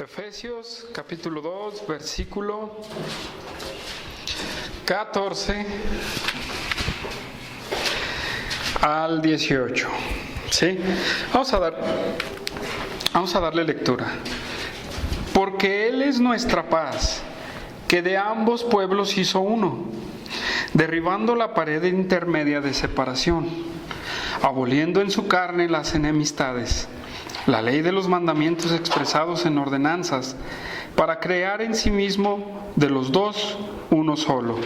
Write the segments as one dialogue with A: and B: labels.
A: Efesios capítulo 2, versículo 14 al 18. ¿Sí? Vamos a darle lectura. Porque Él es nuestra paz, que de ambos pueblos hizo uno, derribando la pared intermedia de separación, aboliendo en su carne las enemistades, la ley de los mandamientos expresados en ordenanzas, para crear en sí mismo de los dos uno solo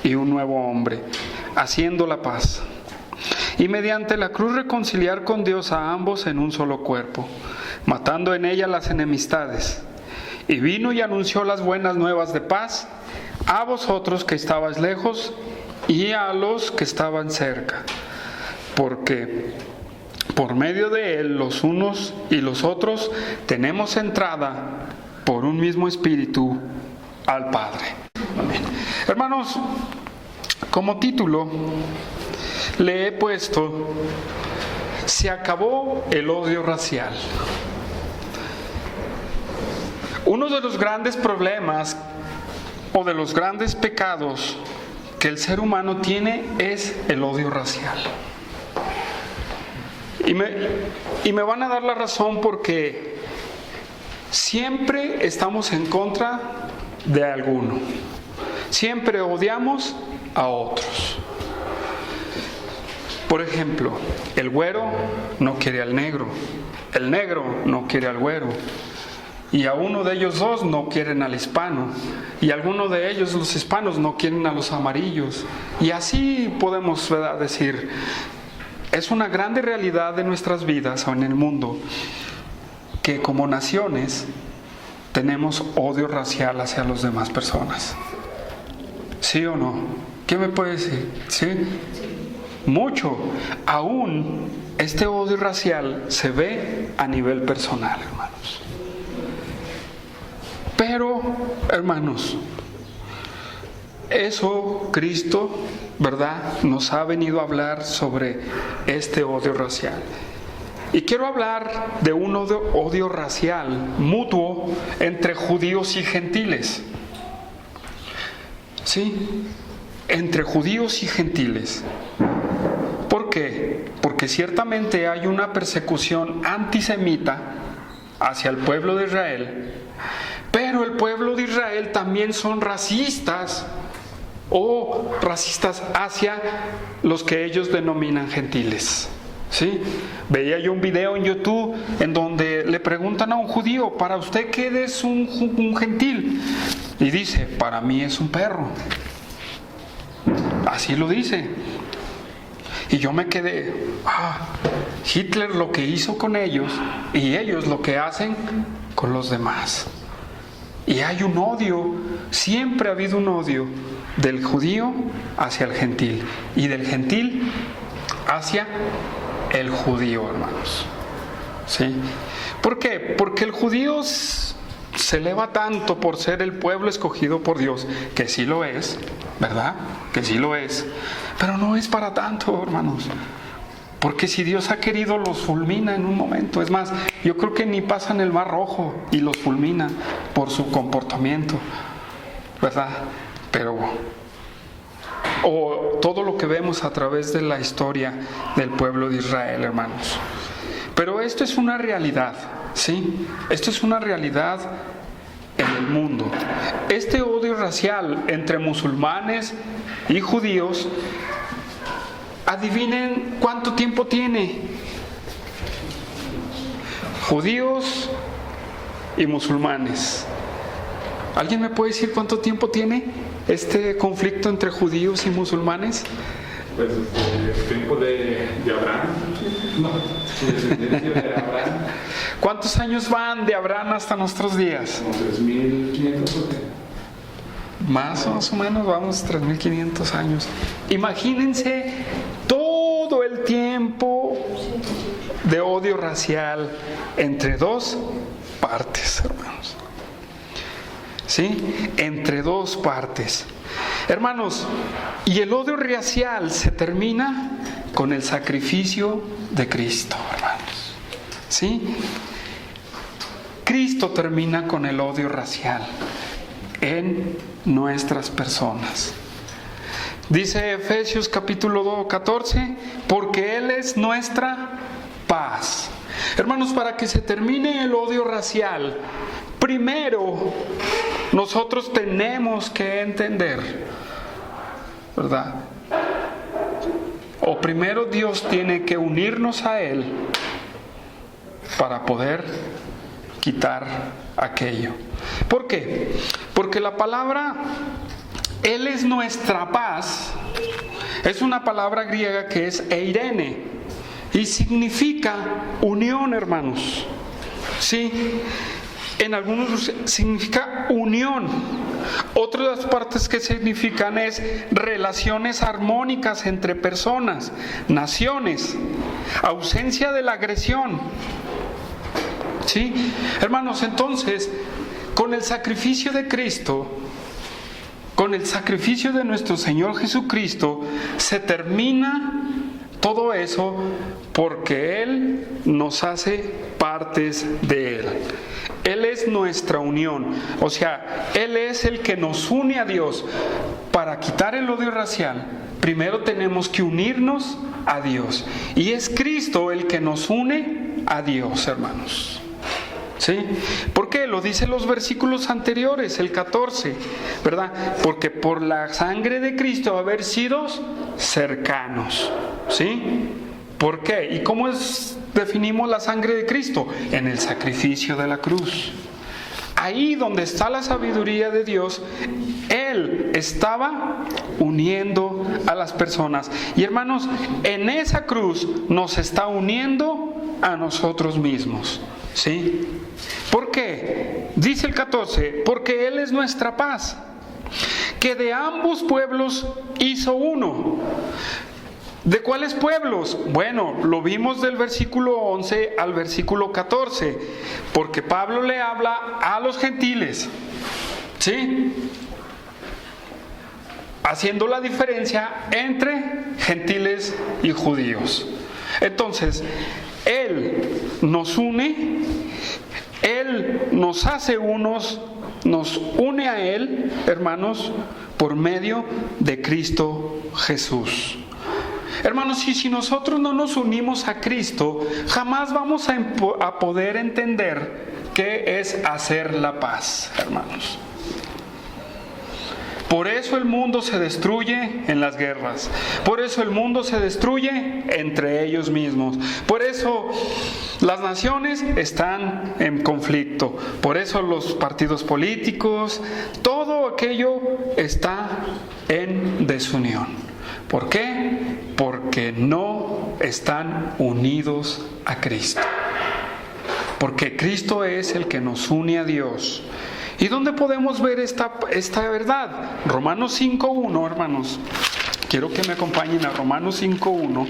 A: y un nuevo hombre, haciendo la paz. Y mediante la cruz reconciliar con Dios a ambos en un solo cuerpo, matando en ella las enemistades. Y vino y anunció las buenas nuevas de paz a vosotros que estabais lejos y a los que estaban cerca, porque por medio de Él los unos y los otros tenemos entrada por un mismo Espíritu al Padre. Amén. Hermanos, como título le he puesto: se acabó el odio racial. Uno de los grandes problemas o de los grandes pecados que el ser humano tiene es el odio racial. Y me van a dar la razón, porque siempre estamos en contra de alguno. Siempre odiamos a otros. Por ejemplo, el güero no quiere al negro, el negro no quiere al güero, y a uno de ellos dos no quieren al hispano, y alguno de ellos, los hispanos, no quieren a los amarillos. Y así podemos, ¿verdad?, decir. Es una grande realidad de nuestras vidas o en el mundo que como naciones tenemos odio racial hacia las demás personas. ¿Sí o no? ¿Qué me puede decir? ¿Sí? Mucho. Aún este odio racial se ve a nivel personal, hermanos. Pero, hermanos, eso Cristo, ¿verdad?, nos ha venido a hablar sobre este odio racial. Y quiero hablar de un odio racial mutuo entre judíos y gentiles. ¿Sí? Entre judíos y gentiles. ¿Por qué? Porque ciertamente hay una persecución antisemita hacia el pueblo de Israel, pero el pueblo de Israel también son racistas, o racistas hacia los que ellos denominan gentiles. ¿Sí? Veía yo un video en YouTube en donde le preguntan a un judío: ¿para usted qué es un gentil? Y dice: para mí es un perro. Así lo dice. Y yo me quedé: Hitler lo que hizo con ellos y ellos lo que hacen con los demás. Y hay un odio, siempre ha habido un odio del judío hacia el gentil y del gentil hacia el judío, hermanos. ¿Sí? ¿Por qué? Porque el judío se eleva tanto por ser el pueblo escogido por Dios, que sí lo es, ¿verdad? Que sí lo es, pero no es para tanto, hermanos. Porque si Dios ha querido, los fulmina en un momento. Es más, yo creo que ni pasan el Mar Rojo y los fulmina por su comportamiento, ¿verdad? Pero, o todo lo que vemos a través de la historia del pueblo de Israel, hermanos. Pero esto es una realidad, ¿sí? Esto es una realidad en el mundo. Este odio racial entre musulmanes y judíos, adivinen cuánto tiempo tiene. Judíos y musulmanes. ¿Alguien me puede decir cuánto tiempo tiene este conflicto entre judíos y musulmanes?
B: Pues el tiempo de Abraham. No, su descendencia de Abraham.
A: ¿Cuántos años van de Abraham hasta nuestros días?
B: Como 3.500 o qué.
A: Más o menos, vamos, 3.500 años. Imagínense todo el tiempo de odio racial entre dos partes, hermanos. ¿Sí? Entre dos partes. Hermanos, y el odio racial se termina con el sacrificio de Cristo, hermanos. ¿Sí? Cristo termina con el odio racial en nuestras personas. Dice Efesios capítulo 14, porque Él es nuestra paz. Hermanos, para que se termine el odio racial, primero nosotros tenemos que entender, ¿verdad? O primero Dios tiene que unirnos a Él para poder quitar aquello. ¿Por qué? Porque la palabra Él es nuestra paz es una palabra griega que es eirene y significa unión, hermanos. Sí, en algunos significa unión. Otras partes que significan es relaciones armónicas entre personas, naciones, ausencia de la agresión. ¿Sí? Hermanos, entonces, con el sacrificio de Cristo, con el sacrificio de nuestro Señor Jesucristo, se termina todo eso porque Él nos hace partes de Él. Él es nuestra unión, o sea, Él es el que nos une a Dios. Para quitar el odio racial, primero tenemos que unirnos a Dios. Y es Cristo el que nos une a Dios, hermanos. ¿Sí? ¿Por qué? Lo dicen los versículos anteriores, el 14, ¿verdad? Porque por la sangre de Cristo haber sido cercanos. ¿Sí? ¿Por qué? ¿Y cómo definimos la sangre de Cristo? En el sacrificio de la cruz. Ahí donde está la sabiduría de Dios, Él estaba uniendo a las personas. Y hermanos, en esa cruz nos está uniendo a nosotros mismos. ¿Sí? ¿Por qué? Dice el 14, porque Él es nuestra paz, que de ambos pueblos hizo uno. ¿De cuáles pueblos? Bueno, lo vimos del versículo 11 al versículo 14, porque Pablo le habla a los gentiles, ¿sí? Haciendo la diferencia entre gentiles y judíos. Entonces, Él nos une, Él nos hace unos, nos une a Él, hermanos, por medio de Cristo Jesús. Hermanos, y si nosotros no nos unimos a Cristo, jamás vamos a poder entender qué es hacer la paz, hermanos. Por eso el mundo se destruye en las guerras. Por eso el mundo se destruye entre ellos mismos. Por eso las naciones están en conflicto. Por eso los partidos políticos, todo aquello está en desunión. ¿Por qué? Porque no están unidos a Cristo. Porque Cristo es el que nos une a Dios. ¿Y dónde podemos ver esta verdad? Romanos 5.1, hermanos. Quiero que me acompañen a Romanos 5.1.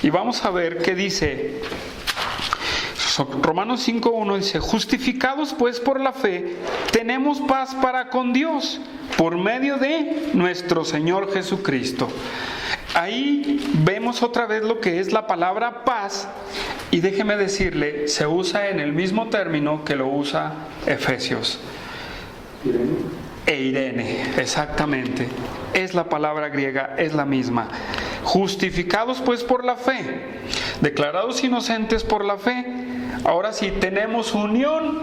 A: Y vamos a ver qué dice. Romanos 5.1 dice, justificados pues por la fe, tenemos paz para con Dios, por medio de nuestro Señor Jesucristo. Ahí vemos otra vez lo que es la palabra paz, y déjeme decirle, se usa en el mismo término que lo usa Efesios. Eirene, exactamente. Es la palabra griega, es la misma. Justificados pues por la fe, declarados inocentes por la fe, ahora sí tenemos unión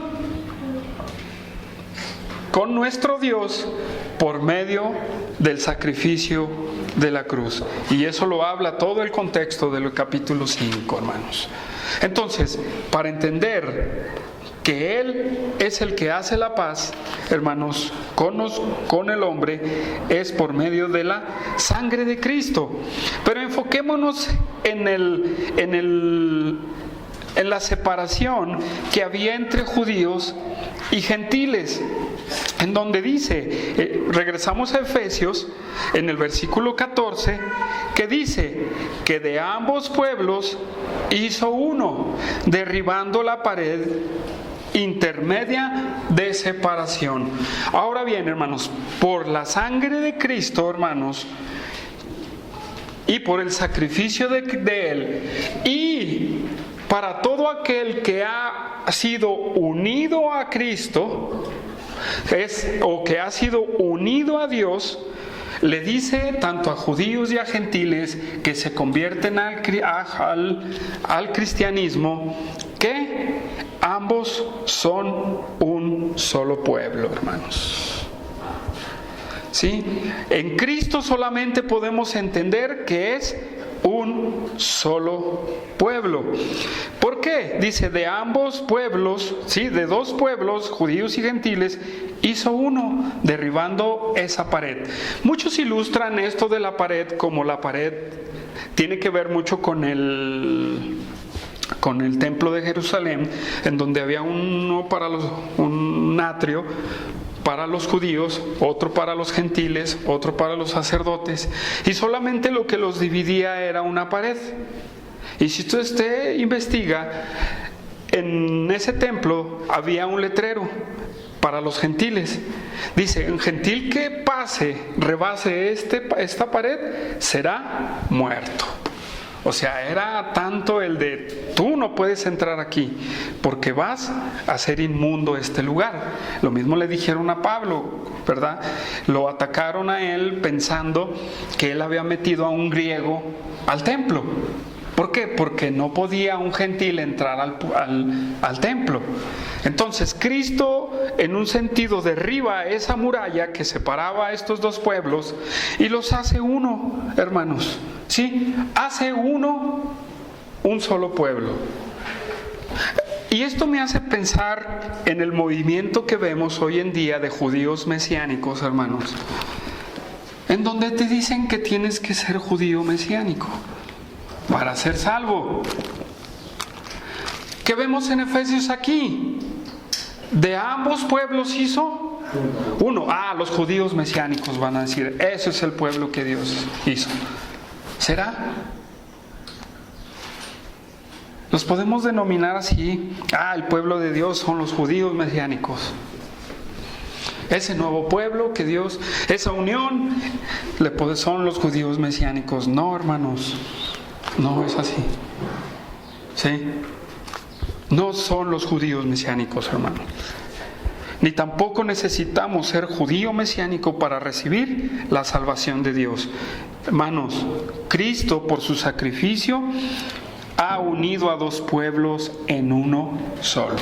A: con nuestro Dios por medio del sacrificio de la cruz. Y eso lo habla todo el contexto del capítulo 5, hermanos. Entonces, para entender que Él es el que hace la paz, hermanos, con el hombre, es por medio de la sangre de Cristo. Pero enfoquémonos en la separación que había entre judíos y gentiles, en donde dice, regresamos a Efesios, en el versículo 14, que dice que de ambos pueblos hizo uno, derribando la pared intermedia de separación. Ahora bien, hermanos, por la sangre de Cristo, hermanos, y por el sacrificio de Él, y para todo aquel que ha sido unido a Cristo, o que ha sido unido a Dios, le dice tanto a judíos y a gentiles que se convierten al cristianismo, que ambos son un solo pueblo, hermanos. ¿Sí? En Cristo solamente podemos entender que es un solo pueblo. ¿Por qué? Dice, de ambos pueblos, ¿sí? De dos pueblos, judíos y gentiles, hizo uno, derribando esa pared. Muchos ilustran esto de la pared como la pared tiene que ver mucho con el templo de Jerusalén, en donde había un atrio para los judíos, otro para los gentiles, otro para los sacerdotes, y solamente lo que los dividía era una pared. Y si usted investiga, en ese templo había un letrero para los gentiles. Dice, un gentil que rebase esta pared, será muerto. O sea, era tanto el de, tú no puedes entrar aquí, porque vas a hacer inmundo este lugar. Lo mismo le dijeron a Pablo, ¿verdad? Lo atacaron a él pensando que él había metido a un griego al templo. ¿Por qué? Porque no podía un gentil entrar al templo. Entonces Cristo, en un sentido, derriba esa muralla que separaba a estos dos pueblos y los hace uno, hermanos. ¿Sí? Hace uno, un solo pueblo. Y esto me hace pensar en el movimiento que vemos hoy en día de judíos mesiánicos, hermanos, en donde te dicen que tienes que ser judío mesiánico para ser salvo. ¿Qué vemos en Efesios aquí? De ambos pueblos hizo uno. Los judíos mesiánicos van a decir, ese es el pueblo que Dios hizo. ¿Será? Los podemos denominar así. El pueblo de Dios son los judíos mesiánicos. Ese nuevo pueblo que Dios, esa unión, son los judíos mesiánicos. No, hermanos, no es así. ¿Sí? No son los judíos mesiánicos, hermanos. Ni tampoco necesitamos ser judío mesiánico para recibir la salvación de Dios. Hermanos, Cristo, por su sacrificio, ha unido a dos pueblos en uno solo.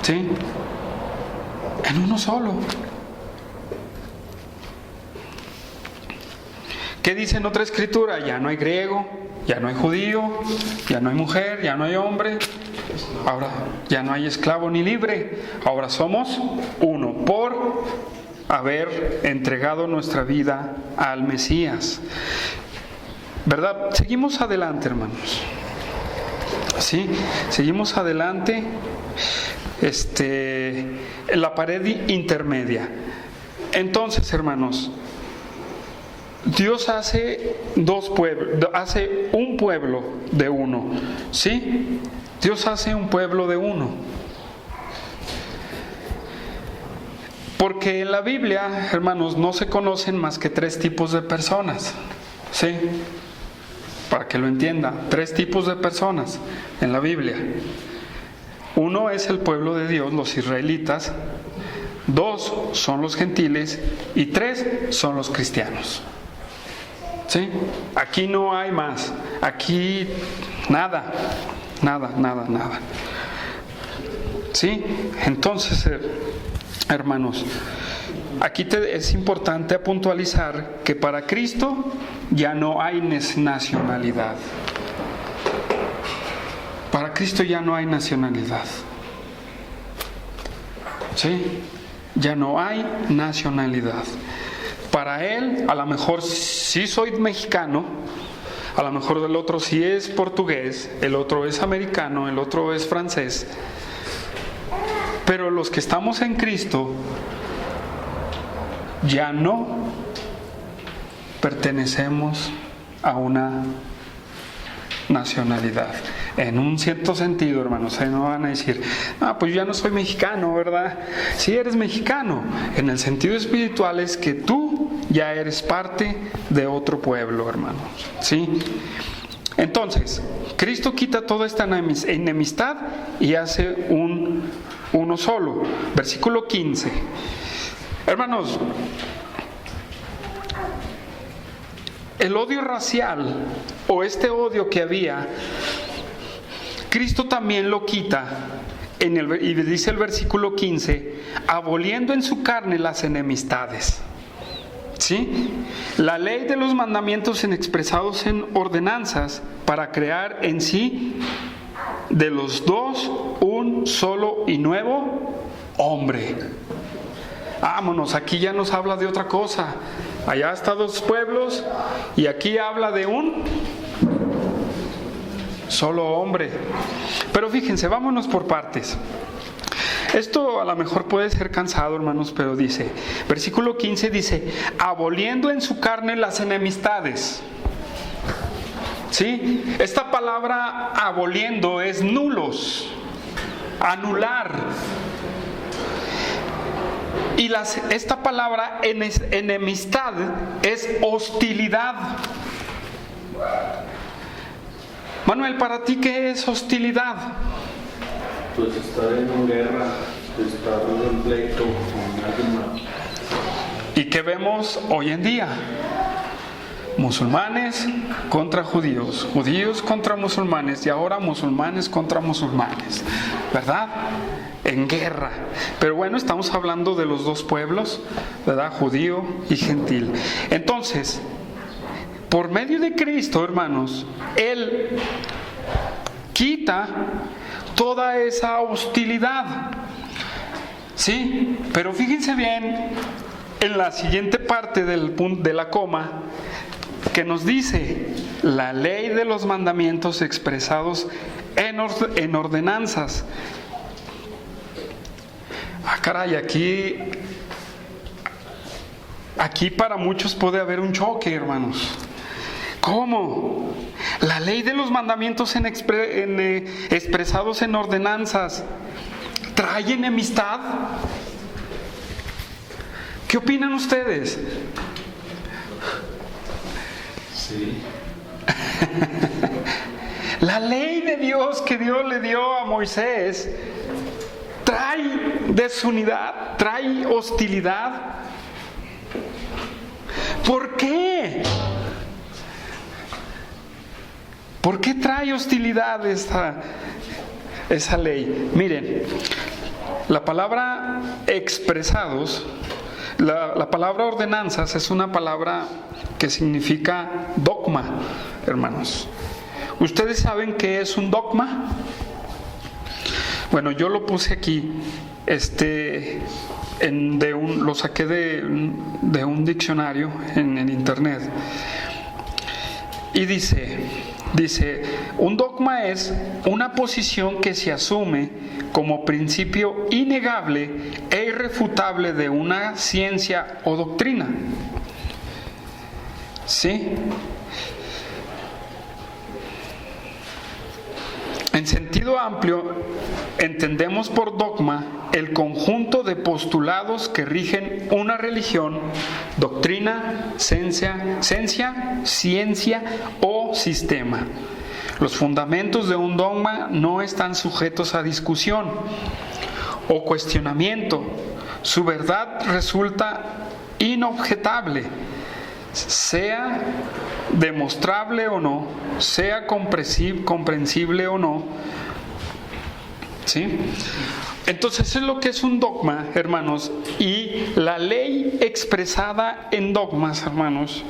A: ¿Sí? En uno solo. ¿Qué dice en otra escritura? Ya no hay griego, ya no hay judío, ya no hay mujer, ya no hay hombre. Ahora ya no hay esclavo ni libre. Ahora somos uno por haber entregado nuestra vida al Mesías. ¿Verdad? Seguimos adelante, hermanos. Sí, seguimos adelante. La pared intermedia. Entonces, hermanos, Dios hace hace un pueblo de uno. ¿Sí? Dios hace un pueblo de uno. Porque en la Biblia, hermanos, no se conocen más que 3 tipos de personas. ¿Sí? Para que lo entienda, 3 tipos de personas en la Biblia. 1 es el pueblo de Dios, los israelitas. 2 son los gentiles. Y 3 son los cristianos. ¿Sí? Aquí no hay más. Aquí nada. Nada. ¿Sí? Entonces, hermanos, aquí es importante puntualizar que para Cristo ya no hay nacionalidad. Para Cristo ya no hay nacionalidad. ¿Sí? Ya no hay nacionalidad. Para Él, a lo mejor sí soy mexicano, a lo mejor el otro sí es portugués, el otro es americano, el otro es francés. Pero los que estamos en Cristo ya no pertenecemos a una nacionalidad. En un cierto sentido, hermanos, no van a decir, pues ya no soy mexicano, ¿verdad? Sí eres mexicano. En el sentido espiritual es que tú ya eres parte de otro pueblo, hermanos. ¿Sí? Entonces, Cristo quita toda esta enemistad y hace uno solo. Versículo 15. Hermanos, el odio racial o este odio que había, Cristo también lo quita. Y dice el versículo 15, aboliendo en su carne las enemistades. ¿Sí? La ley de los mandamientos expresados en ordenanzas para crear en sí de los dos un solo y nuevo hombre. Vámonos, aquí ya nos habla de otra cosa. Allá está dos pueblos y aquí habla de un solo hombre. Pero fíjense, vámonos por partes. Esto a lo mejor puede ser cansado, hermanos, pero dice, versículo 15 dice, aboliendo en su carne las enemistades. ¿Sí? Esta palabra aboliendo es nulos, anular. Y esta palabra enemistad es hostilidad. Manuel, ¿para ti qué es hostilidad?
C: Pues estar en guerra, estar en pleito con alguien más.
A: ¿Y qué vemos hoy en día? Musulmanes contra judíos, judíos contra musulmanes y ahora musulmanes contra musulmanes, ¿verdad? En guerra. Pero bueno, estamos hablando de los dos pueblos, ¿verdad? Judío y gentil. Entonces, por medio de Cristo, hermanos, Él quita toda esa hostilidad. ¿Sí? Pero fíjense bien en la siguiente parte del punto de la coma, que nos dice la ley de los mandamientos expresados en ordenanzas. Ah, caray, aquí para muchos puede haber un choque, hermanos. ¿Cómo? La ley de los mandamientos expresados en ordenanzas trae enemistad. ¿Qué opinan ustedes?
C: Sí.
A: La ley de Dios que Dios le dio a Moisés trae desunidad, trae hostilidad. ¿Por qué? ¿Por qué trae hostilidad esa ley? Miren, la palabra expresados, la palabra ordenanzas es una palabra que significa dogma, hermanos. ¿Ustedes saben qué es un dogma? Bueno, yo lo puse aquí, lo saqué de un diccionario en internet. Y dice, un dogma es una posición que se asume como principio innegable e irrefutable de una ciencia o doctrina. ¿Sí? En sentido amplio, entendemos por dogma el conjunto de postulados que rigen una religión, doctrina, ciencia o sistema. Los fundamentos de un dogma no están sujetos a discusión o cuestionamiento. Su verdad resulta inobjetable, sea demostrable o no, sea comprensible o no. ¿Sí? Entonces, eso es lo que es un dogma, hermanos. Y la ley expresada en dogmas, hermanos,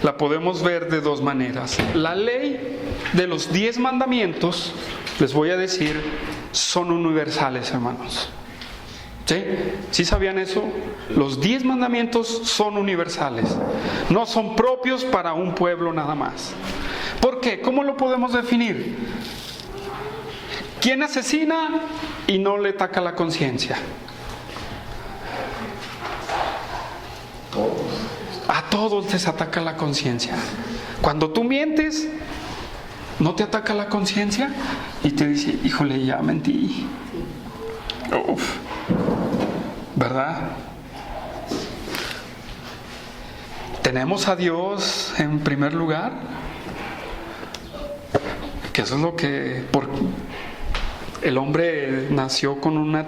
A: la podemos ver de dos maneras. La ley de los 10 mandamientos, les voy a decir, son universales, hermanos. ¿Sí? ¿Sí sabían eso? Los 10 mandamientos son universales. No son propios para un pueblo nada más. ¿Por qué? ¿Cómo lo podemos definir? ¿Quién asesina y no le ataca la conciencia? A todos les ataca la conciencia. Cuando tú mientes, ¿no te ataca la conciencia? Y te dice, híjole, ya mentí. Uf. ¿Verdad? tenemos a Dios en primer lugar, que eso es lo que el hombre nació con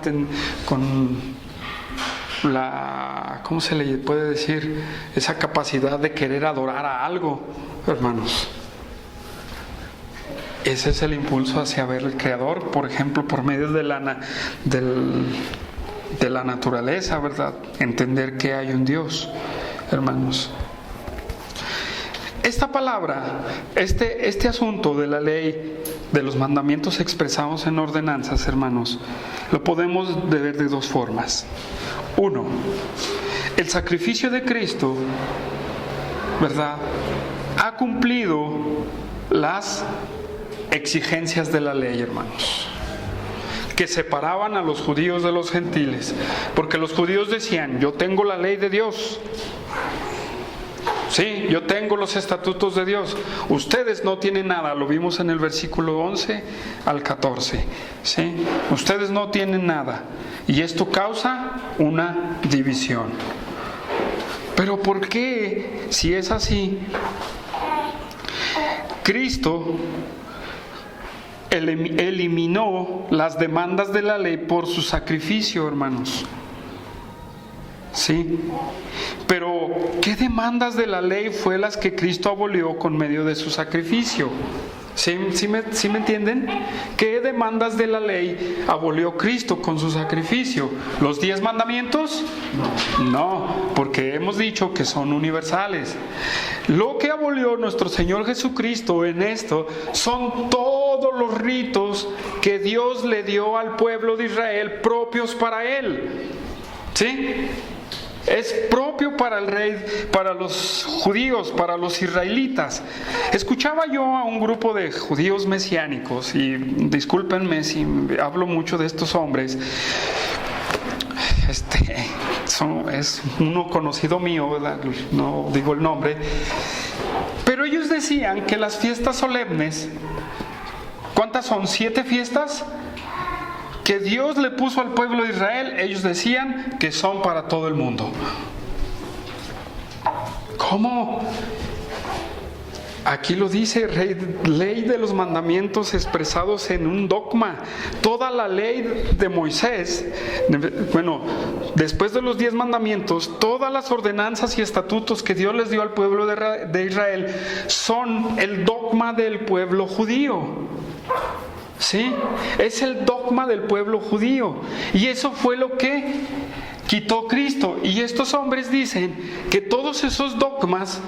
A: la, ¿cómo se le puede decir? Esa capacidad de querer adorar a algo, hermanos. Ese es el impulso hacia ver al Creador, por ejemplo, por medio de la naturaleza, ¿verdad? Entender que hay un Dios, hermanos. Esta palabra, este asunto de la ley, de los mandamientos expresados en ordenanzas, hermanos, lo podemos ver de dos formas. Uno, el sacrificio de Cristo, ¿verdad?, ha cumplido las exigencias de la ley, hermanos, que separaban a los judíos de los gentiles, porque los judíos decían: yo tengo la ley de Dios, sí, yo tengo los estatutos de Dios, ustedes no tienen nada. Lo vimos en el versículo 11 al 14, ¿sí? Ustedes no tienen nada, y esto causa una división. Pero ¿por qué, si es así, Cristo eliminó las demandas de la ley por su sacrificio, hermanos? Sí, pero ¿qué demandas de la ley fue las que Cristo abolió con medio de su sacrificio? ¿Sí me entienden? ¿Qué demandas de la ley abolió Cristo con su sacrificio? ¿Los 10 mandamientos? No, porque hemos dicho que son universales. Lo que abolió nuestro Señor Jesucristo en esto son todos los ritos que Dios le dio al pueblo de Israel propios para Él. ¿Sí? Es propio para el rey, para los judíos, para los israelitas. Escuchaba yo a un grupo de judíos mesiánicos, y discúlpenme si hablo mucho de estos hombres. Es uno conocido mío, ¿verdad? No digo el nombre. Pero ellos decían que las fiestas solemnes, ¿cuántas son? 7 fiestas que Dios le puso al pueblo de Israel. Ellos decían que son para todo el mundo. ¿Cómo? Aquí lo dice: ley de los mandamientos expresados en un dogma. Toda la ley de Moisés, después de los 10 mandamientos, todas las ordenanzas y estatutos que Dios les dio al pueblo de Israel son el dogma del pueblo judío. ¿Sí? Es el dogma del pueblo judío. Y eso fue lo que quitó Cristo. Y estos hombres dicen que todos esos dogmas,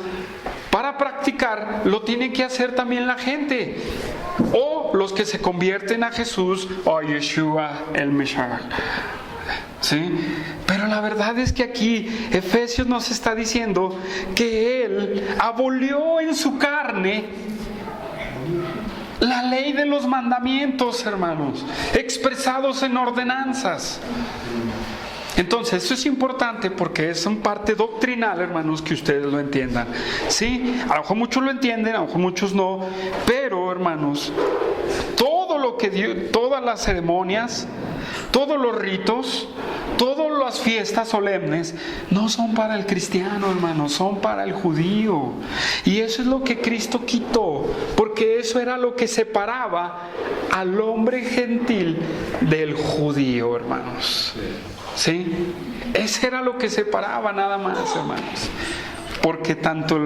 A: para practicar, lo tiene que hacer también la gente, o los que se convierten a Jesús o a Yeshua el Mesías. ¿Sí? Pero la verdad es que aquí Efesios nos está diciendo que Él abolió en su carne la ley de los mandamientos, hermanos, expresados en ordenanzas. Entonces, eso es importante porque es una parte doctrinal, hermanos, que ustedes lo entiendan. Sí, a lo mejor muchos lo entienden, a lo mejor muchos no, pero, hermanos, todo lo que Dios, todas las ceremonias, todos los ritos, todas las fiestas solemnes no son para el cristiano, hermanos, son para el judío. Y eso es lo que Cristo quitó, porque eso era lo que separaba al hombre gentil del judío, hermanos. ¿Sí? Ese era lo que separaba, nada más, hermanos. Porque tanto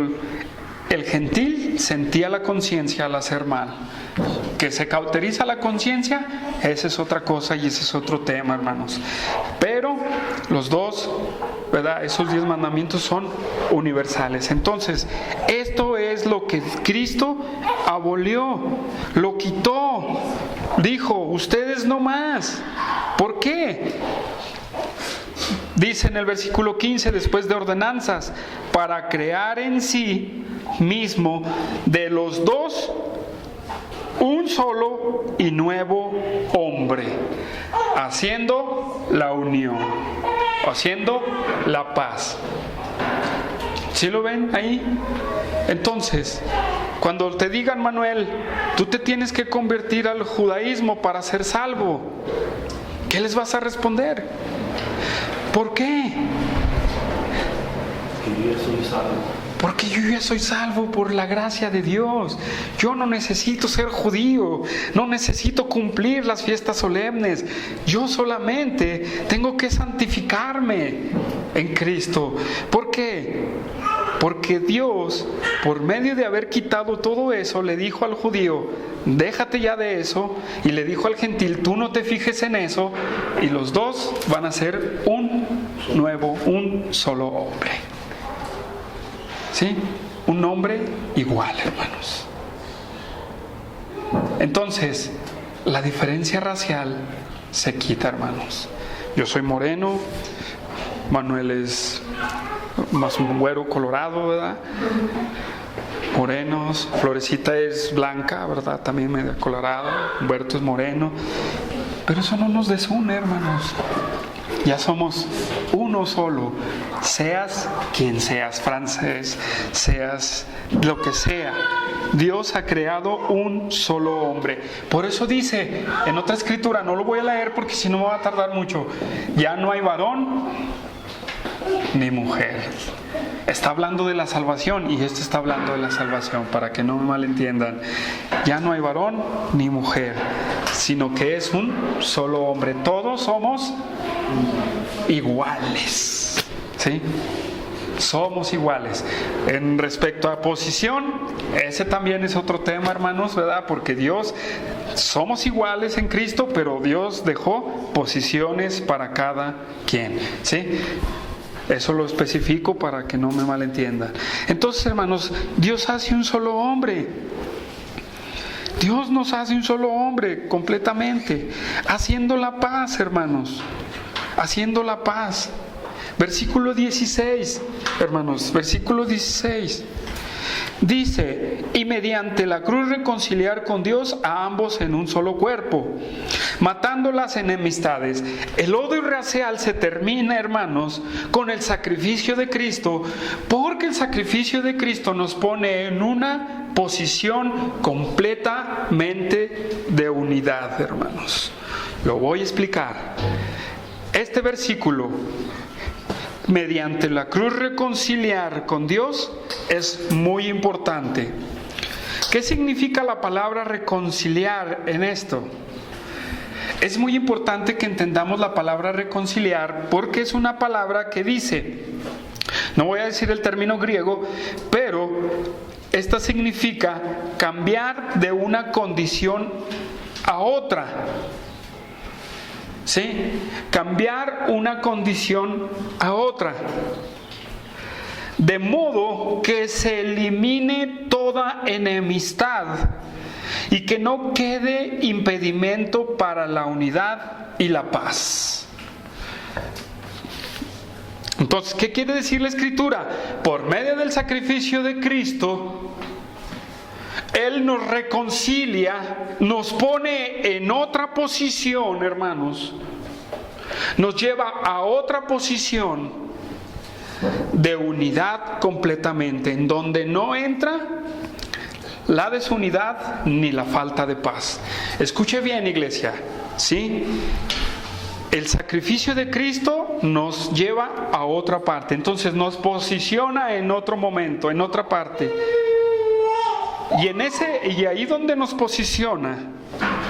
A: el gentil sentía la conciencia al hacer mal. Que se cauteriza la conciencia, esa es otra cosa y ese es otro tema, hermanos. Pero los dos, ¿verdad? Esos 10 mandamientos son universales. Entonces, esto es lo que Cristo abolió, lo quitó. Dijo: ustedes no más. ¿Por qué? Dice en el versículo 15, después de ordenanzas, para crear en sí mismo de los dos un solo y nuevo hombre, haciendo la unión, haciendo la paz. ¿Sí lo ven ahí? Entonces, cuando te digan: Manuel, tú te tienes que convertir al judaísmo para ser salvo, ¿qué les vas a responder? ¿Por qué?
C: Que yo soy salvo.
A: Porque yo ya soy salvo por la gracia de Dios. Yo no necesito ser judío, no necesito cumplir las fiestas solemnes. Yo solamente tengo que santificarme en Cristo. ¿Por qué? Porque Dios, por medio de haber quitado todo eso, le dijo al judío: déjate ya de eso, y le dijo al gentil: tú no te fijes en eso, y los dos van a ser un solo hombre. ¿Sí? Un hombre igual, hermanos. Entonces, la diferencia racial se quita, hermanos. Yo soy moreno, Manuel es más un güero colorado, ¿verdad? Morenos, Florecita es blanca, ¿verdad? También medio colorada, Humberto es moreno. Pero eso no nos desune, hermanos. Ya somos uno solo, seas quien seas, francés, seas lo que sea. Dios ha creado un solo hombre. Por eso dice en otra escritura, no lo voy a leer porque si no me va a tardar mucho: ya no hay varón ni mujer. Está hablando de la salvación, y esto está hablando de la salvación, para que no me malentiendan. Ya no hay varón ni mujer, sino que es un solo hombre. Todos somos iguales, ¿sí? Somos iguales. En respecto a posición, ese también es otro tema, hermanos, ¿verdad? Porque Dios, somos iguales en Cristo, pero Dios dejó posiciones para cada quien, ¿sí? Eso lo especifico para que no me malentiendan. Entonces, hermanos, Dios hace un solo hombre. Dios nos hace un solo hombre completamente, haciendo la paz, hermanos, haciendo la paz. Versículo 16, hermanos, versículo 16. Dice: y mediante la cruz reconciliar con Dios a ambos en un solo cuerpo, matando las enemistades. El odio racial se termina, hermanos, con el sacrificio de Cristo, porque el sacrificio de Cristo nos pone en una posición completamente de unidad, hermanos. Lo voy a explicar. Este versículo, mediante la cruz reconciliar con Dios, es muy importante. ¿Qué significa la palabra reconciliar en esto? Es muy importante que entendamos la palabra reconciliar, porque es una palabra que dice, no voy a decir el término griego, pero esta significa cambiar de una condición a otra. ¿Sí? Cambiar una condición a otra. De modo que se elimine toda enemistad y que no quede impedimento para la unidad y la paz. Entonces, ¿qué quiere decir la Escritura? Por medio del sacrificio de Cristo, Él nos reconcilia, nos pone en otra posición, hermanos. Nos lleva a otra posición de unidad completamente, en donde no entra la desunidad ni la falta de paz. Escuche bien, iglesia, ¿sí? El sacrificio de Cristo nos lleva a otra parte, entonces nos posiciona en otro momento, en otra parte. Y ahí donde nos posiciona,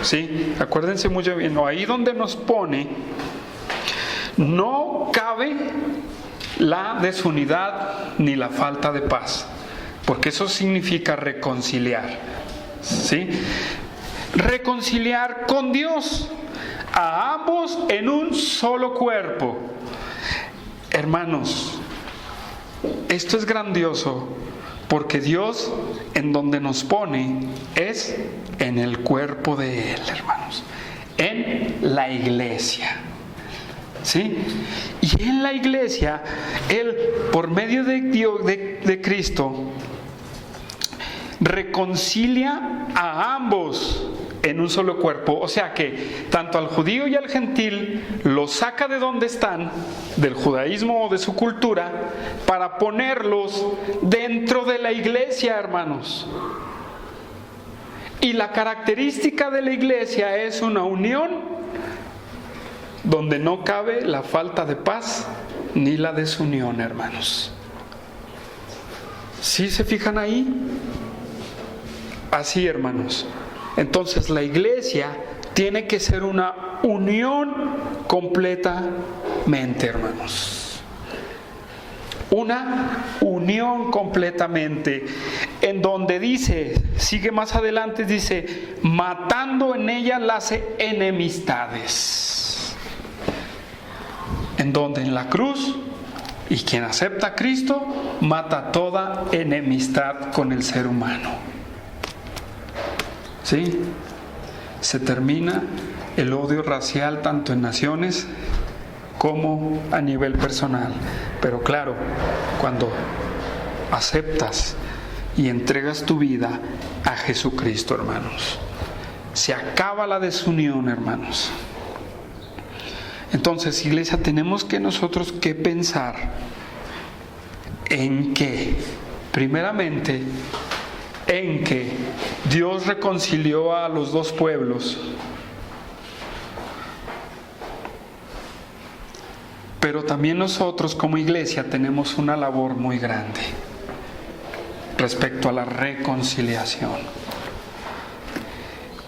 A: ¿sí? Acuérdense muy bien, ahí donde nos pone, no cabe la desunidad ni la falta de paz, porque eso significa reconciliar, ¿sí? Reconciliar con Dios a ambos en un solo cuerpo. Hermanos, esto es grandioso, porque Dios en donde nos pone es en el cuerpo de Él, hermanos, en la iglesia, ¿sí? Y en la iglesia, Él, por medio de Dios, de Cristo, reconcilia a ambos en un solo cuerpo. O sea que tanto al judío y al gentil los saca de donde están, del judaísmo o de su cultura, para ponerlos dentro de la iglesia, hermanos. Y la característica de la iglesia es una unión donde no cabe la falta de paz ni la desunión, hermanos. ¿Sí se fijan ahí? Así, hermanos. Entonces la iglesia tiene que ser una unión completamente, hermanos. Una unión completamente, en donde dice, sigue más adelante, dice, matando en ella las enemistades. En donde en la cruz, y quien acepta a Cristo, mata toda enemistad con el ser humano. ¿Sí? Se termina el odio racial tanto en naciones como a nivel personal. Pero claro, cuando aceptas y entregas tu vida a Jesucristo, hermanos, se acaba la desunión, hermanos. Entonces, iglesia, tenemos que nosotros que pensar en que, primeramente, en que Dios reconcilió a los dos pueblos, pero también nosotros como iglesia tenemos una labor muy grande respecto a la reconciliación.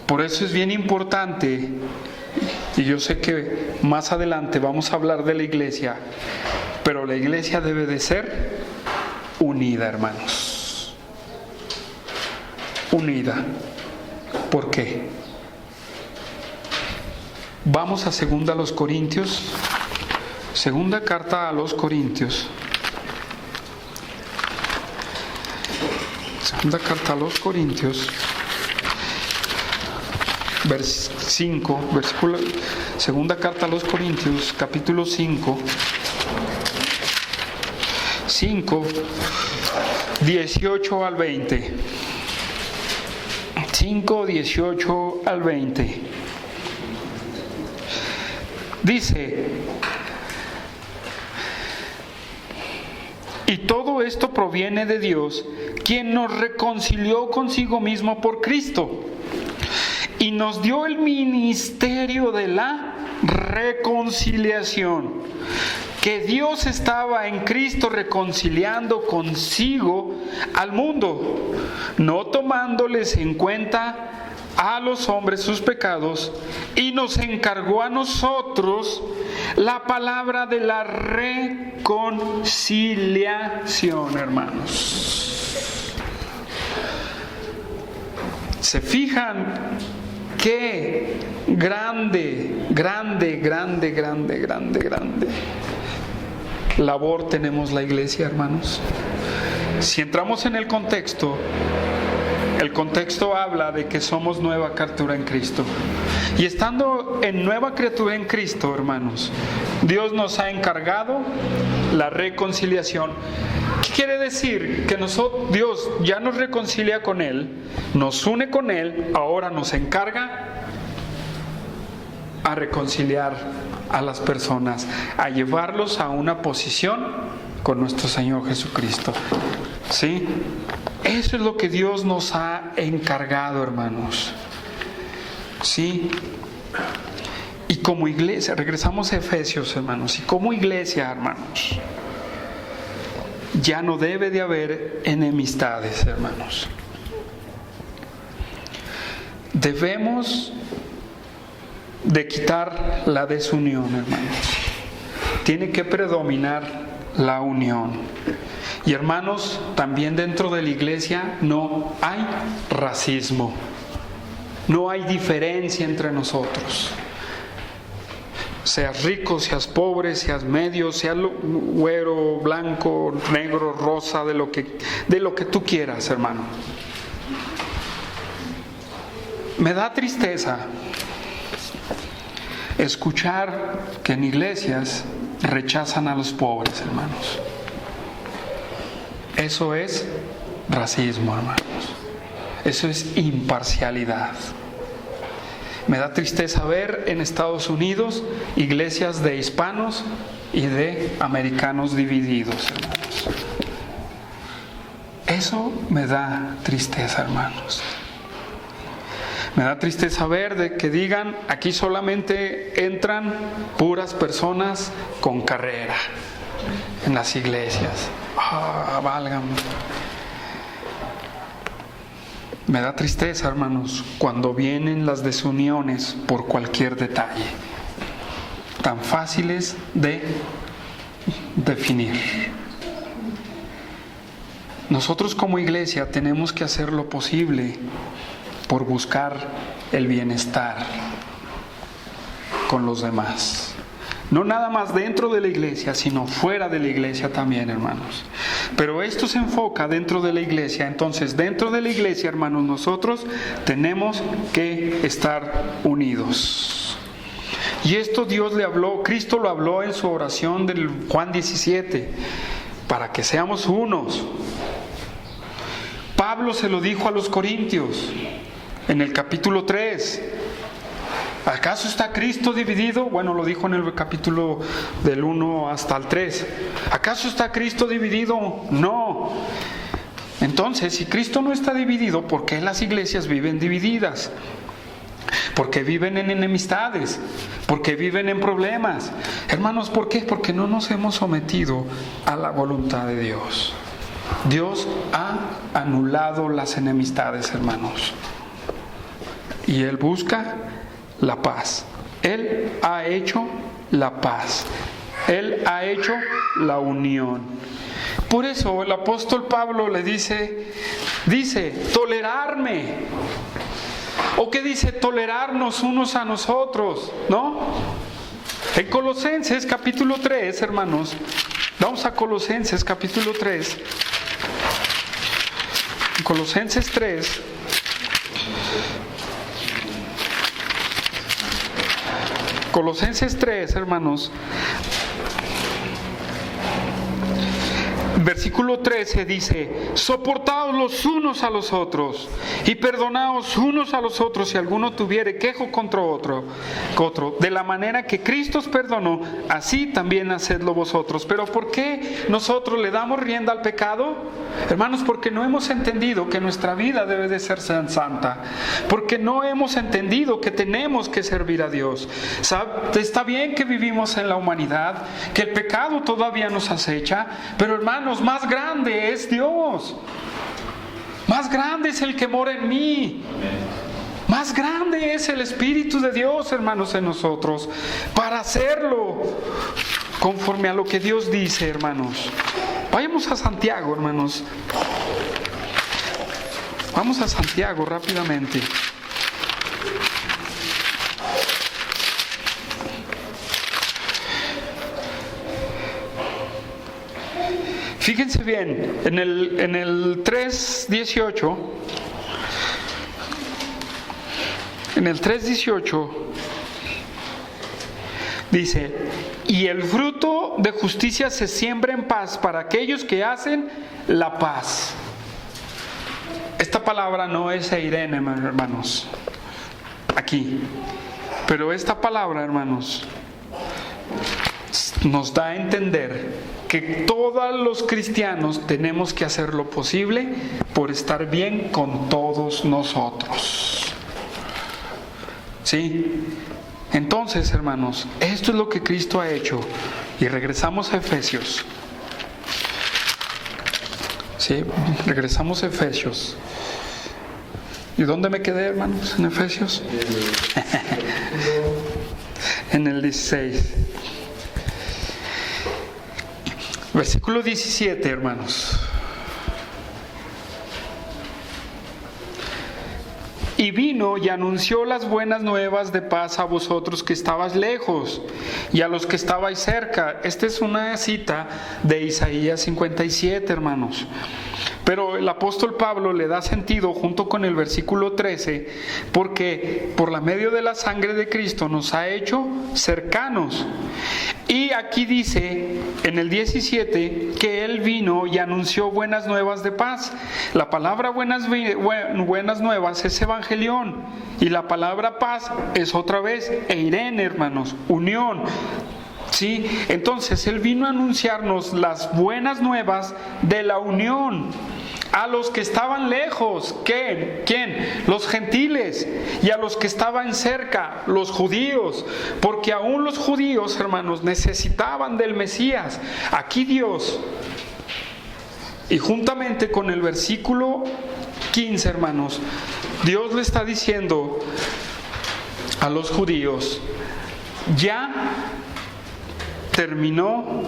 A: Por eso es bien importante, y yo sé que más adelante vamos a hablar de la iglesia, pero la iglesia debe de ser unida, hermanos. Unida. ¿Por qué? Vamos a segunda a los Corintios. Segunda carta a los Corintios. Segunda carta a los Corintios. Segunda carta a los Corintios, capítulo 5, 18 al 20. 5, 18 al 20. Dice: y todo esto proviene de Dios, quien nos reconcilió consigo mismo por Cristo y nos dio el ministerio de la reconciliación, que Dios estaba en Cristo reconciliando consigo al mundo, no tomándoles en cuenta a los hombres sus pecados, y nos encargó a nosotros la palabra de la reconciliación, hermanos. ¿Se fijan qué grande labor tenemos la iglesia, hermanos? Si entramos en el contexto habla de que somos nueva criatura en Cristo. Y estando en nueva criatura en Cristo, hermanos, Dios nos ha encargado la reconciliación. ¿Qué quiere decir? Que Dios ya nos reconcilia con Él, nos une con Él, ahora nos encarga a reconciliar a las personas, a llevarlos a una posición con nuestro Señor Jesucristo. ¿Sí? Eso es lo que Dios nos ha encargado, hermanos. ¿Sí? Y como iglesia, regresamos a Efesios, hermanos, y como iglesia, hermanos, ya no debe de haber enemistades, hermanos. Debemos de quitar la desunión, hermanos. Tiene que predominar la unión. Y hermanos, también dentro de la iglesia no hay racismo, no hay diferencia entre nosotros. Seas rico, seas pobre, seas medio, seas güero, blanco, negro, rosa, de lo que tú quieras, hermano. Me da tristeza escuchar que en iglesias rechazan a los pobres, hermanos. Eso es racismo, hermanos. Eso es imparcialidad. Me da tristeza ver en Estados Unidos iglesias de hispanos y de americanos divididos, hermanos. Eso me da tristeza, hermanos. Me da tristeza ver de que digan, aquí solamente entran puras personas con carrera en las iglesias. Válgame. Me da tristeza, hermanos, cuando vienen las desuniones por cualquier detalle, tan fáciles de definir. Nosotros como iglesia tenemos que hacer lo posible por buscar el bienestar con los demás. No nada más dentro de la iglesia, sino fuera de la iglesia también, hermanos. Pero esto se enfoca dentro de la iglesia. Entonces, dentro de la iglesia, hermanos, nosotros tenemos que estar unidos. Y esto Dios le habló, Cristo lo habló en su oración del Juan 17, para que seamos unos. Pablo se lo dijo a los corintios en el capítulo 3. ¿Acaso está Cristo dividido? Bueno, lo dijo en el capítulo del 1 hasta el 3. ¿Acaso está Cristo dividido? No. Entonces, si Cristo no está dividido, ¿por qué las iglesias viven divididas? Porque viven en enemistades, porque viven en problemas. Hermanos, ¿por qué? Porque no nos hemos sometido a la voluntad de Dios. Dios ha anulado las enemistades, hermanos. Y Él busca la paz. Él ha hecho la paz. Él ha hecho la unión. Por eso el apóstol Pablo le dice, tolerarme. ¿O qué dice? Tolerarnos unos a nosotros, ¿no? En Colosenses capítulo 3, hermanos, vamos a Colosenses capítulo 3. En Colosenses 3. Colosenses 3, hermanos. Versículo 13 dice: soportaos los unos a los otros y perdonaos unos a los otros si alguno tuviere quejo contra otro, de la manera que Cristo os perdonó, así también hacedlo vosotros. Pero ¿por qué nosotros le damos rienda al pecado? Hermanos, porque no hemos entendido que nuestra vida debe de ser santa, porque no hemos entendido que tenemos que servir a Dios. Está bien que vivimos en la humanidad, que el pecado todavía nos acecha, pero hermanos, más grande es Dios. Más grande es el que mora en mí. Más grande es el Espíritu de Dios, hermanos, en nosotros, para hacerlo conforme a lo que Dios dice, hermanos. Vayamos a Santiago, hermanos. Vamos a Santiago rápidamente. Fíjense bien, en el 3:18, en el 3:18 dice: y el fruto de justicia se siembra en paz para aquellos que hacen la paz. Esta palabra no es eirene, hermanos, aquí, pero esta palabra, hermanos, nos da a entender que todos los cristianos tenemos que hacer lo posible por estar bien con todos nosotros. ¿Sí? Entonces, hermanos, esto es lo que Cristo ha hecho. Y regresamos a Efesios. ¿Sí? Regresamos a Efesios. ¿Y dónde me quedé, hermanos? ¿En Efesios? En el 16. Versículo 17, hermanos. Y vino y anunció las buenas nuevas de paz a vosotros que estabais lejos y a los que estabais cerca. Esta es una cita de Isaías 57, hermanos. Pero el apóstol Pablo le da sentido junto con el versículo 13, porque por la medio de la sangre de Cristo nos ha hecho cercanos. Y aquí dice en el 17 que Él vino y anunció buenas nuevas de paz. La palabra buenas nuevas es evangelión, y la palabra paz es otra vez eirene, hermanos, unión. ¿Sí? Entonces Él vino a anunciarnos las buenas nuevas de la unión a los que estaban lejos. ¿Quién? Los gentiles. Y a los que estaban cerca, los judíos. Porque aún los judíos, hermanos, necesitaban del Mesías. Aquí Dios, y juntamente con el versículo 15, hermanos, Dios le está diciendo a los judíos: ya terminó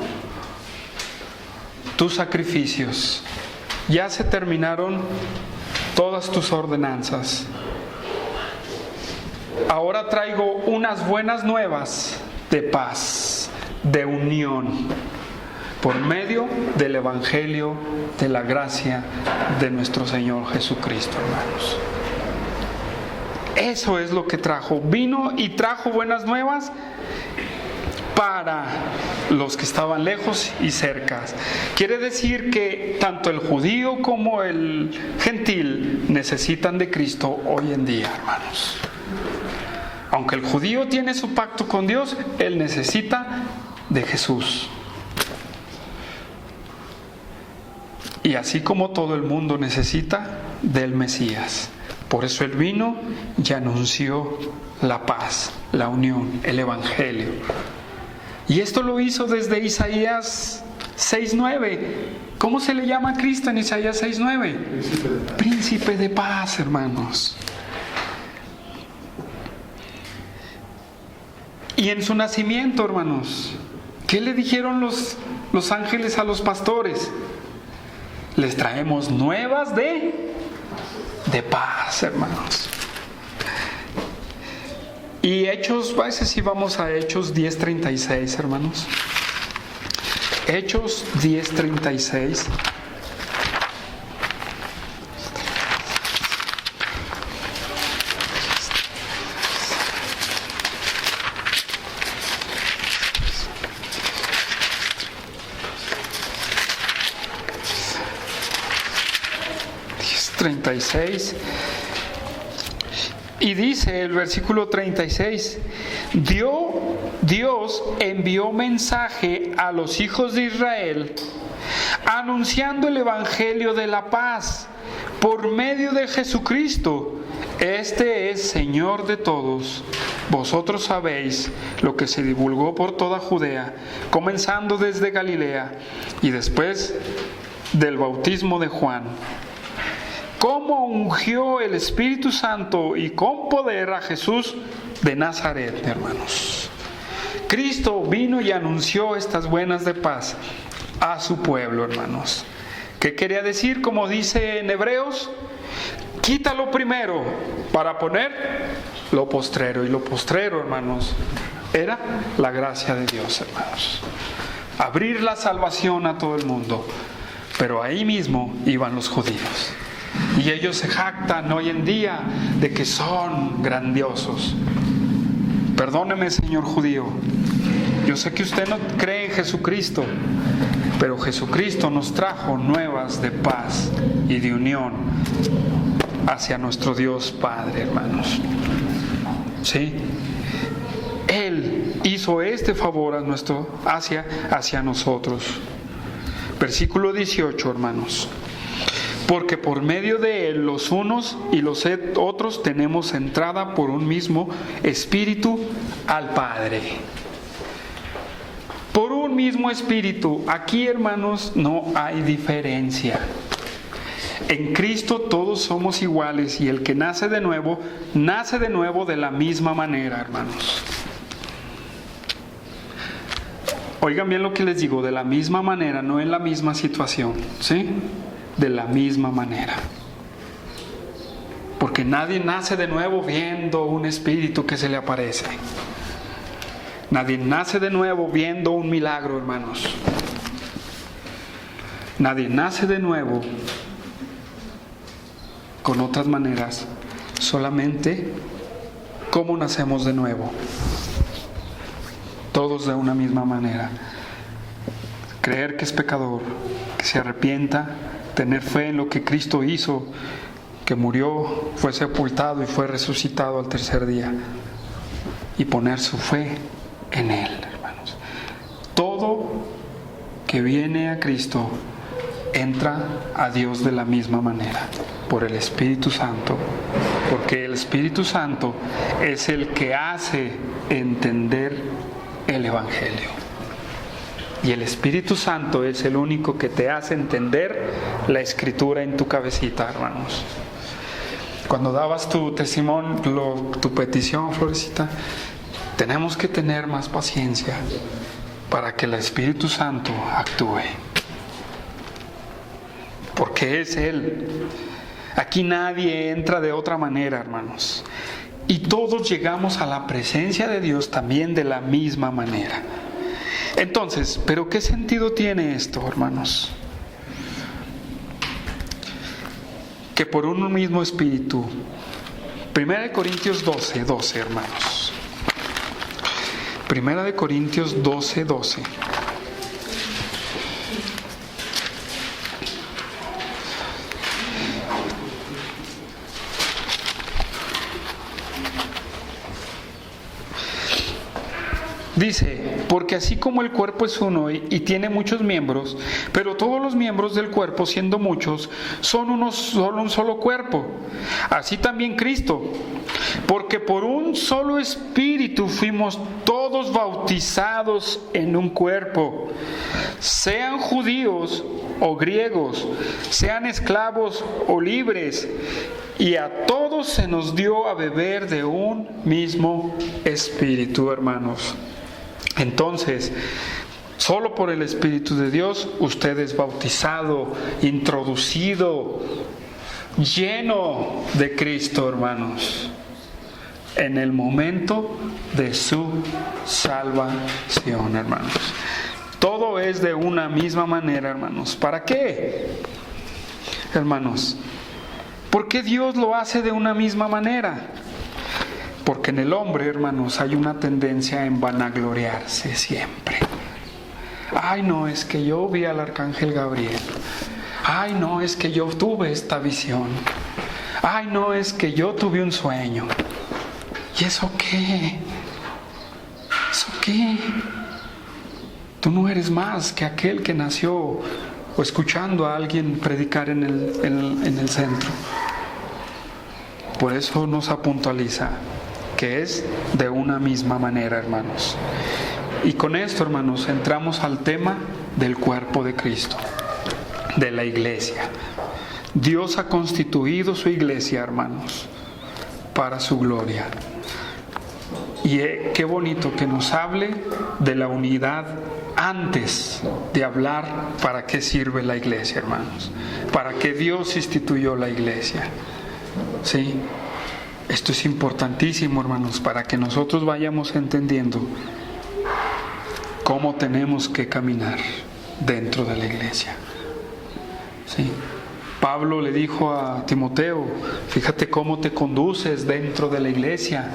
A: tus sacrificios, ya se terminaron todas tus ordenanzas. Ahora traigo unas buenas nuevas de paz, de unión, por medio del Evangelio de la gracia de nuestro Señor Jesucristo, hermanos. Eso es lo que trajo. Vino y trajo buenas nuevas para los que estaban lejos y cerca. Quiere decir que tanto el judío como el gentil necesitan de Cristo hoy en día, hermanos. Aunque el judío tiene su pacto con Dios, él necesita de Jesús. Y así como todo el mundo necesita del Mesías. Por eso él vino y anunció la paz, la unión, el Evangelio. Y esto lo hizo desde Isaías 6:9. ¿Cómo se le llama a Cristo en Isaías 6:9? Príncipe de paz, hermanos. Y en su nacimiento, hermanos, ¿qué le dijeron los ángeles a los pastores? Les traemos nuevas de paz, hermanos. Y Hechos, a veces sí vamos a Hechos 10:36, hermanos. Hechos 10:36. Y dice el versículo 36: Dios envió mensaje a los hijos de Israel anunciando el evangelio de la paz por medio de Jesucristo. Este es Señor de todos. Vosotros sabéis lo que se divulgó por toda Judea, comenzando desde Galilea y después del bautismo de Juan, cómo ungió el Espíritu Santo y con poder a Jesús de Nazaret, hermanos. Cristo vino y anunció estas buenas de paz a su pueblo, hermanos. ¿Qué quería decir? Como dice en Hebreos: quita lo primero para poner lo postrero. Y lo postrero, hermanos, era la gracia de Dios, hermanos. Abrir la salvación a todo el mundo. Pero ahí mismo iban los judíos. Y ellos se jactan hoy en día de que son grandiosos. Perdóneme, señor judío. Yo sé que usted no cree en Jesucristo, pero Jesucristo nos trajo nuevas de paz y de unión hacia nuestro Dios Padre, hermanos. ¿Sí? Él hizo este favor hacia nosotros. Versículo 18, hermanos. Porque por medio de Él los unos y los otros tenemos entrada por un mismo Espíritu al Padre. Por un mismo Espíritu. Aquí, hermanos, no hay diferencia. En Cristo todos somos iguales y el que nace de nuevo de la misma manera, hermanos. Oigan bien lo que les digo, de la misma manera, no en la misma situación, ¿sí? De la misma manera. Porque nadie nace de nuevo viendo un espíritu que se le aparece. Nadie nace de nuevo viendo un milagro, hermanos. Nadie nace de nuevo con otras maneras, solamente cómo nacemos de nuevo. Todos de una misma manera. Creer que es pecador, que se arrepienta, tener fe en lo que Cristo hizo, que murió, fue sepultado y fue resucitado al tercer día, y poner su fe en Él, hermanos. Todo que viene a Cristo entra a Dios de la misma manera, por el Espíritu Santo, porque el Espíritu Santo es el que hace entender el Evangelio. Y el Espíritu Santo es el único que te hace entender la Escritura en tu cabecita, hermanos. Cuando dabas tu testimonio, tu petición, Florecita, tenemos que tener más paciencia para que el Espíritu Santo actúe. Porque es Él. Aquí nadie entra de otra manera, hermanos. Y todos llegamos a la presencia de Dios también de la misma manera. Entonces, ¿pero qué sentido tiene esto, hermanos? Que por un mismo espíritu. 1 Corintios 12, hermanos. 1 Corintios 12. Dice, porque así como el cuerpo es uno y tiene muchos miembros, pero todos los miembros del cuerpo, siendo muchos, son un solo cuerpo. Así también Cristo, porque por un solo espíritu fuimos todos bautizados en un cuerpo, sean judíos o griegos, sean esclavos o libres, y a todos se nos dio a beber de un mismo espíritu, hermanos. Entonces, solo por el Espíritu de Dios, usted es bautizado, introducido, lleno de Cristo, hermanos, en el momento de su salvación, hermanos. Todo es de una misma manera, hermanos. ¿Para qué? Hermanos, ¿por qué Dios lo hace de una misma manera? Porque en el hombre, hermanos, hay una tendencia en vanagloriarse siempre. Ay, no, es que yo vi al arcángel Gabriel. Ay, no, es que yo tuve esta visión. Ay, no, es que yo tuve un sueño. ¿Y eso qué? ¿Eso qué? Tú no eres más que aquel que nació o escuchando a alguien predicar en el centro. Por eso nos puntualiza que es de una misma manera, hermanos. Y con esto, hermanos, entramos al tema del cuerpo de Cristo, de la iglesia. Dios ha constituido su iglesia, hermanos, para su gloria. Y qué bonito que nos hable de la unidad antes de hablar para qué sirve la iglesia, hermanos. Para qué Dios instituyó la iglesia. ¿Sí? Esto es importantísimo, hermanos, para que nosotros vayamos entendiendo cómo tenemos que caminar dentro de la iglesia. ¿Sí? Pablo le dijo a Timoteo, fíjate cómo te conduces dentro de la iglesia,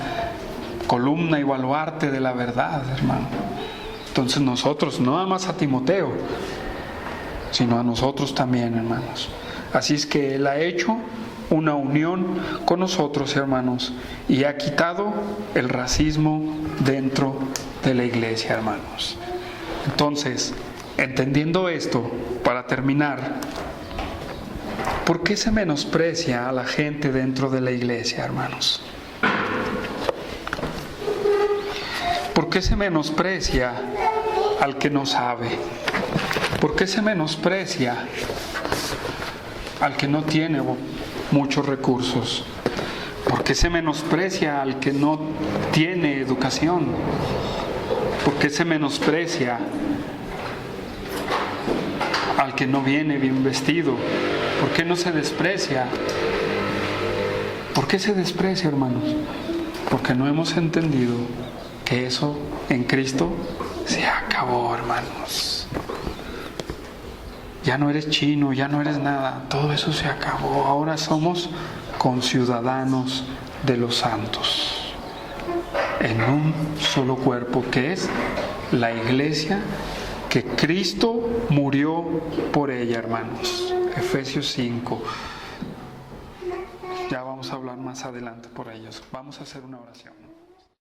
A: columna y baluarte de la verdad, hermano. Entonces nosotros, no nada más a Timoteo, sino a nosotros también, hermanos. Así es que Él ha hecho una unión con nosotros, hermanos, y ha quitado el racismo dentro de la iglesia, hermanos. Entonces, entendiendo esto, para terminar, ¿por qué se menosprecia a la gente dentro de la iglesia, hermanos? ¿Por qué se menosprecia al que no sabe? ¿Por qué se menosprecia al que no tiene muchos recursos? ¿Por qué se menosprecia al que no tiene educación? ¿Por qué se menosprecia al que no viene bien vestido? ¿Por qué no se desprecia? ¿Por qué se desprecia, hermanos? Porque no hemos entendido que eso en Cristo se acabó, hermanos. Ya no eres chino, ya no eres nada, todo eso se acabó. Ahora somos conciudadanos de los santos, en un solo cuerpo, que es la iglesia, que Cristo murió por ella, hermanos. Efesios 5. Ya vamos a hablar más adelante por ellos. Vamos a hacer una oración.